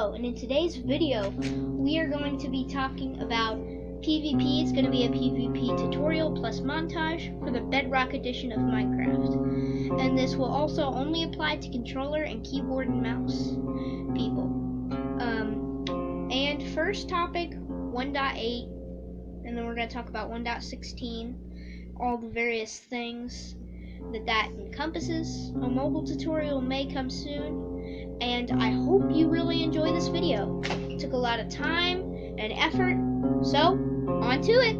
Hello, and in today's video we are going to be talking about PvP. It's going to be a PvP tutorial plus montage for the Bedrock edition of Minecraft, and this will also only apply to controller and keyboard and mouse people. And first topic 1.8, and then we're going to talk about 1.16, all the various things that encompasses. A mobile tutorial may come soon, and I hope you really enjoy this video. It took a lot of time and effort, so on to it.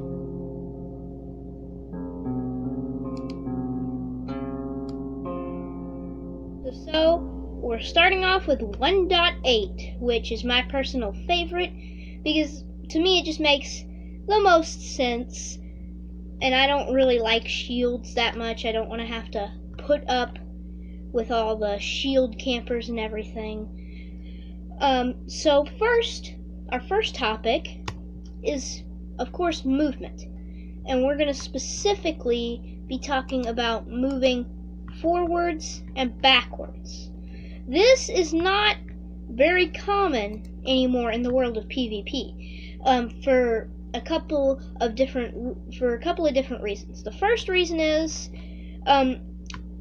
So we're starting off with 1.8, which is my personal favorite because to me it just makes the most sense. And I don't really like shields that much. I don't want to have to put up with all the shield campers and everything. So first, our first topic is, of course, movement. And we're going to specifically be talking about moving forwards and backwards. This is not very common anymore in the world of PvP. For a couple of different reasons. The first reason is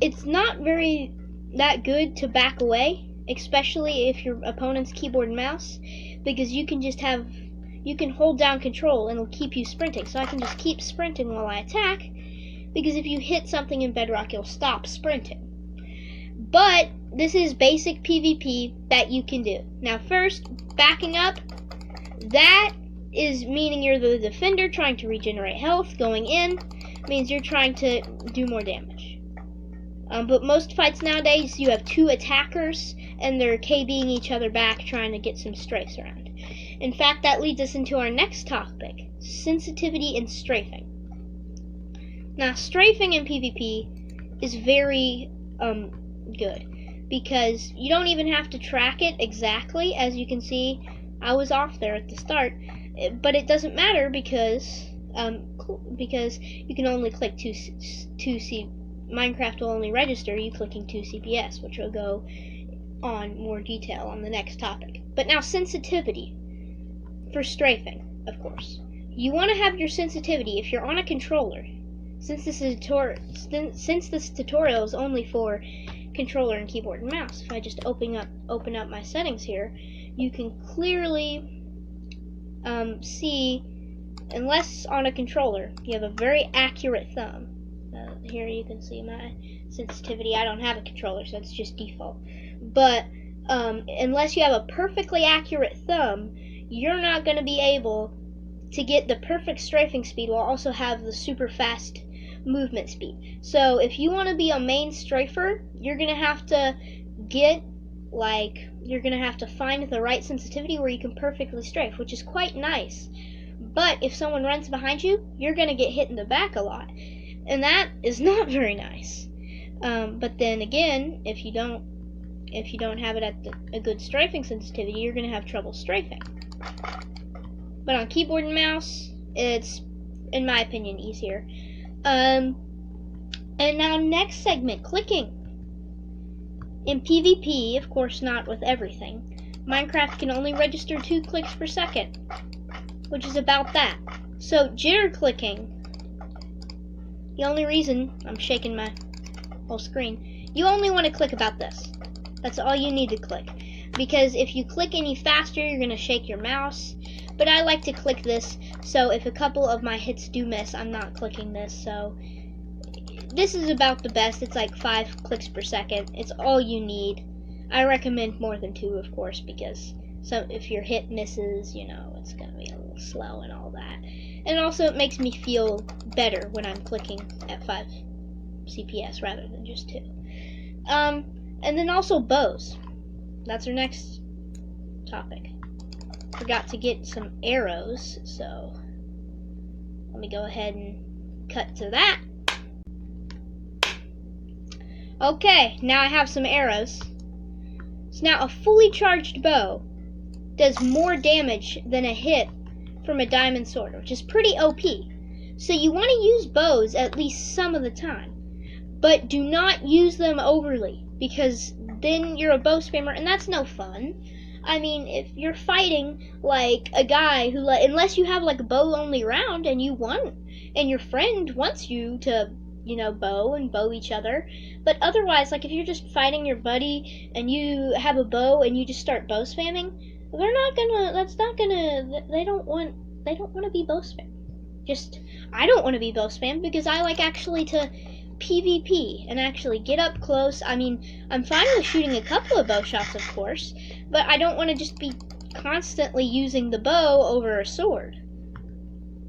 it's not very that good to back away, especially if your opponent's keyboard and mouse, because you can hold down control and it'll keep you sprinting. So I can just keep sprinting while I attack, because if you hit something in Bedrock, you'll stop sprinting. But this is basic PvP that you can do. Now first, backing up, that is meaning you're the defender trying to regenerate health. Going in means you're trying to do more damage. But most fights nowadays, you have two attackers and they're KBing each other back, trying to get some strafes around. In fact, that leads us into our next topic, sensitivity and strafing. Now, strafing in PvP is very good, because you don't even have to track it exactly. As you can see, I was off there at the start. But it doesn't matter because you can only click 2 Minecraft will only register you clicking 2 CPS, which will go on more detail on the next topic. But now, sensitivity for strafing, of course. You want to have your sensitivity if you're on a controller. Since this tutorial is only for controller and keyboard and mouse, if I just open up my settings here, you can clearly see, unless on a controller, you have a very accurate thumb. Here you can see my sensitivity. I don't have a controller, so it's just default. But unless you have a perfectly accurate thumb, you're not going to be able to get the perfect strafing speed while also have the super fast movement speed. So if you want to be a main strafer, you're going to have to find the right sensitivity where you can perfectly strafe, which is quite nice. But if someone runs behind you, you're going to get hit in the back a lot, and that is not very nice. But then again, if you don't have it at a good strafing sensitivity, you're going to have trouble strafing. But on keyboard and mouse, it's, in my opinion, easier. And now, next segment, clicking. In PvP, of course not with everything, Minecraft can only register 2 clicks per second, which is about that. So jitter clicking, the only reason I'm shaking my whole screen, you only want to click about this. That's all you need to click, because if you click any faster, you're going to shake your mouse. But I like to click this, so if a couple of my hits do miss, I'm not clicking this. So this is about the best. It's like 5 clicks per second. It's all you need. I recommend more than 2, of course, because if your hit misses, it's going to be a little slow and all that. And also, it makes me feel better when I'm clicking at 5 CPS rather than just 2. And then also bows. That's our next topic. Forgot to get some arrows, so let me go ahead and cut to that. Okay, now I have some arrows. So now a fully charged bow does more damage than a hit from a diamond sword, which is pretty OP. So you want to use bows at least some of the time, but do not use them overly, because then you're a bow spammer, and that's no fun. I mean, if you're fighting like a guy who, unless you have like a bow only round and your friend wants you to, bow each other. But otherwise, like if you're just fighting your buddy and you have a bow and you just start bow spamming, they don't want to be bow spam. I don't want to be bow spam because I like actually to PvP and actually get up close. I mean, I'm fine with shooting a couple of bow shots, of course, but I don't want to just be constantly using the bow over a sword.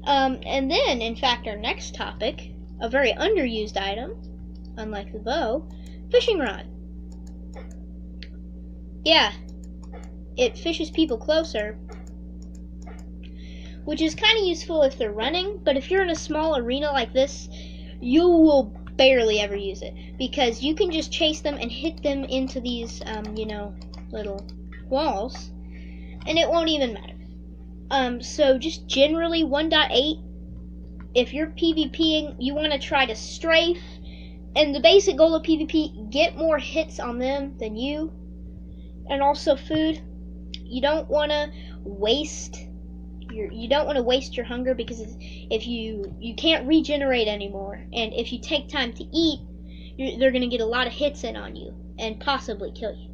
And then, in fact, our next topic, a very underused item, unlike the bow, fishing rod. Yeah, it fishes people closer, which is kind of useful if they're running, but if you're in a small arena like this, you will barely ever use it, because you can just chase them and hit them into these, little walls, and it won't even matter. So just generally 1.8, if you're PvPing, you want to try to strafe, and the basic goal of PvP, get more hits on them than you, and also food. You don't want to waste your hunger, because if you can't regenerate anymore, and if you take time to eat, they're going to get a lot of hits in on you and possibly kill you.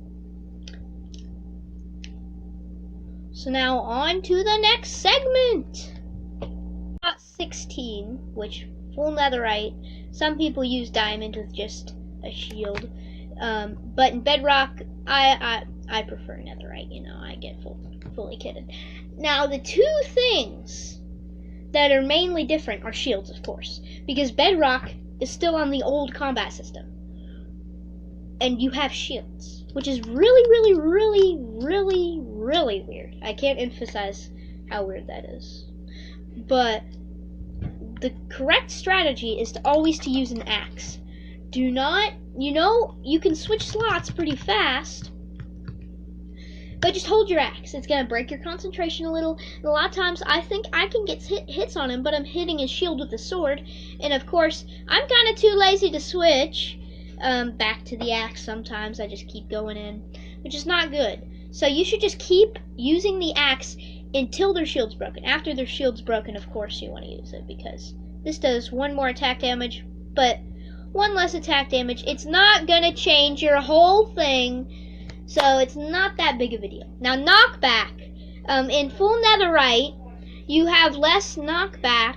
So now on to the next segment. 16, which full netherite. Some people use diamond with just a shield, but in bedrock, I prefer netherite. I get fully kitted. Now the two things that are mainly different are shields, of course, because bedrock is still on the old combat system, and you have shields, which is really, really, really, really, really weird. I can't emphasize how weird that is. But the correct strategy is to always use an axe. Do not, you can switch slots pretty fast, but just hold your axe. It's going to break your concentration a little. And a lot of times I think I can get hits on him, but I'm hitting his shield with a sword. And of course, I'm kind of too lazy to switch back to the axe sometimes. I just keep going in, which is not good. So you should just keep using the axe until their shield's broken. After their shield's broken, of course, you want to use it, because this does one more attack damage, but one less attack damage. It's not going to change your whole thing, so it's not that big of a deal. Now, knockback. In full netherite, you have less knockback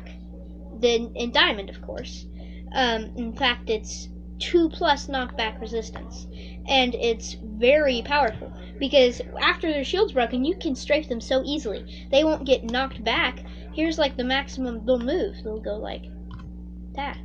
than in diamond, of course. In fact, it's 2+ knockback resistance, and it's very powerful, because after their shield's broken, you can strafe them so easily. They won't get knocked back. Here's like the maximum they'll move. They'll go like that.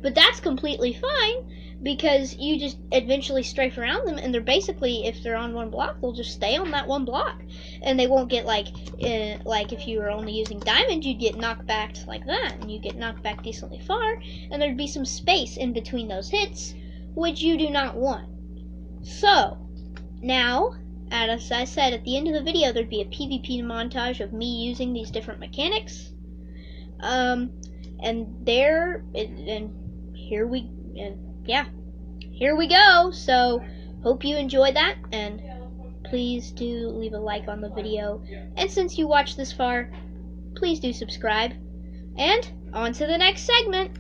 But that's completely fine, because you just eventually strafe around them, and they're basically, if they're on one block, they'll just stay on that one block, and they won't get like if you were only using diamond, you'd get knocked back like that, and you get knocked back decently far, and there'd be some space in between those hits, which you do not want. So now, as I said at the end of the video, there'd be a PvP montage of me using these different mechanics, and here we go. So hope you enjoyed that, and please do leave a like on the video, and since you watched this far, please do subscribe, and on to the next segment.